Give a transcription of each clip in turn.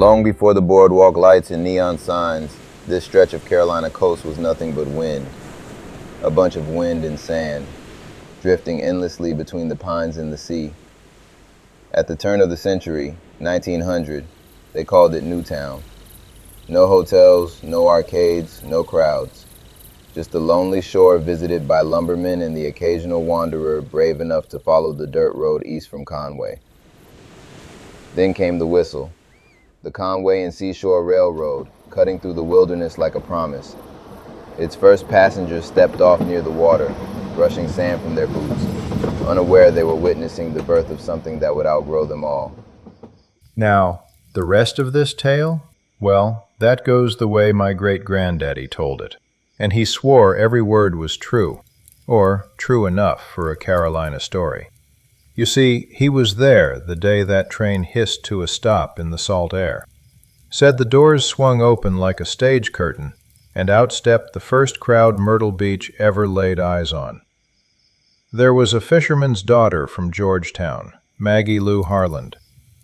Long before the boardwalk lights and neon signs, this stretch of Carolina coast was nothing but wind. A bunch of wind and sand, drifting endlessly between the pines and the sea. At the turn of the century, 1900, they called it Newtown. No hotels, no arcades, no crowds. Just a lonely shore visited by lumbermen and the occasional wanderer brave enough to follow the dirt road east from Conway. Then came the whistle, the Conway and Seashore Railroad, cutting through the wilderness like a promise. Its first passengers stepped off near the water, brushing sand from their boots, unaware they were witnessing the birth of something that would outgrow them all. Now, the rest of this tale? Well, that goes the way my great-granddaddy told it, and he swore every word was true, or true enough for a Carolina story. You see, he was there the day that train hissed to a stop in the salt air. Said the doors swung open like a stage curtain, and out stepped the first crowd Myrtle Beach ever laid eyes on. There was a fisherman's daughter from Georgetown, Maggie Lou Harland,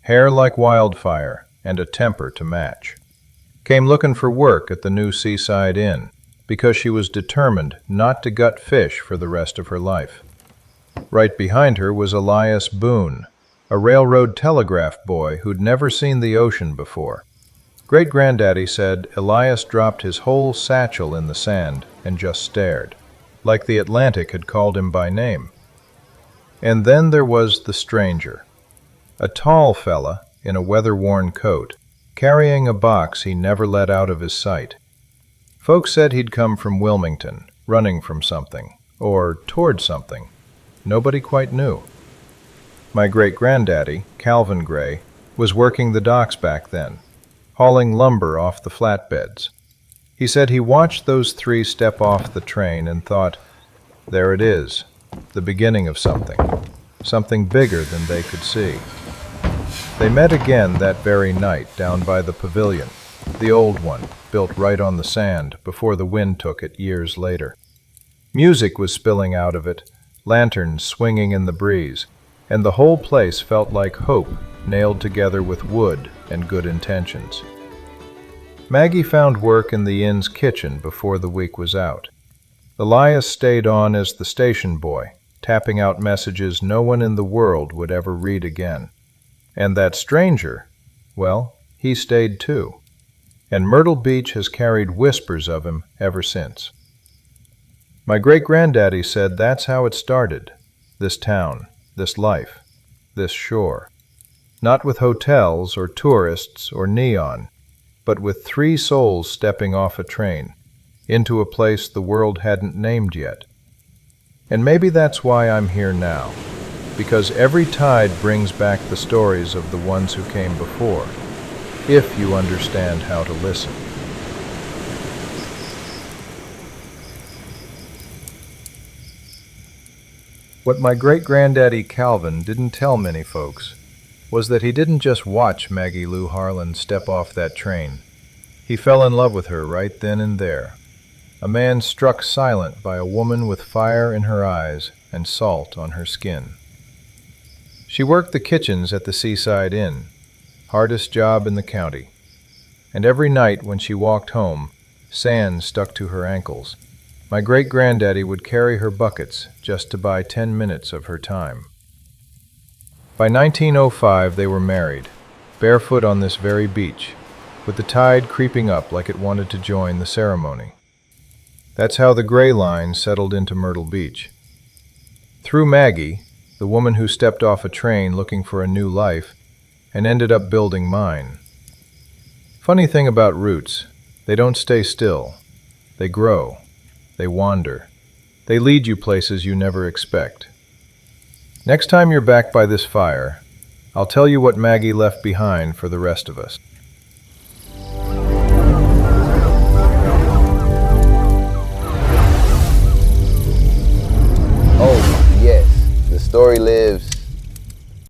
hair like wildfire and a temper to match. Came looking for work at the new Seaside Inn because she was determined not to gut fish for the rest of her life. Right behind her was Elias Boone, a railroad telegraph boy who'd never seen the ocean before. Great-granddaddy said Elias dropped his whole satchel in the sand and just stared, like the Atlantic had called him by name. And then there was the stranger, a tall fella in a weather-worn coat, carrying a box he never let out of his sight. Folks said he'd come from Wilmington, running from something, or toward something. Nobody quite knew. My great-granddaddy, Calvin Gray, was working the docks back then, hauling lumber off the flatbeds. He said he watched those three step off the train and thought, there it is, the beginning of something bigger than they could see. They met again that very night down by the pavilion, the old one, built right on the sand before the wind took it years later. Music was spilling out of it, lanterns swinging in the breeze, and the whole place felt like hope nailed together with wood and good intentions. Maggie found work in the inn's kitchen before the week was out. Elias stayed on as the station boy, tapping out messages no one in the world would ever read again. And that stranger, well, he stayed too. And Myrtle Beach has carried whispers of him ever since. My great-granddaddy said that's how it started, this town, this life, this shore. Not with hotels or tourists or neon, but with three souls stepping off a train, into a place the world hadn't named yet. And maybe that's why I'm here now, because every tide brings back the stories of the ones who came before, if you understand how to listen. What my great-granddaddy Calvin didn't tell many folks was that he didn't just watch Maggie Lou Harlan step off that train. He fell in love with her right then and there, a man struck silent by a woman with fire in her eyes and salt on her skin. She worked the kitchens at the Seaside Inn, hardest job in the county, and every night when she walked home, sand stuck to her ankles. My great-granddaddy would carry her buckets just to buy 10 minutes of her time. By 1905 they were married, barefoot on this very beach, with the tide creeping up like it wanted to join the ceremony. That's how the Gray Line settled into Myrtle Beach. Through Maggie, the woman who stepped off a train looking for a new life, and ended up building mine. Funny thing about roots, they don't stay still. They grow. They wander. They lead you places you never expect. Next time you're back by this fire, I'll tell you what Maggie left behind for the rest of us. Oh, yes, the story lives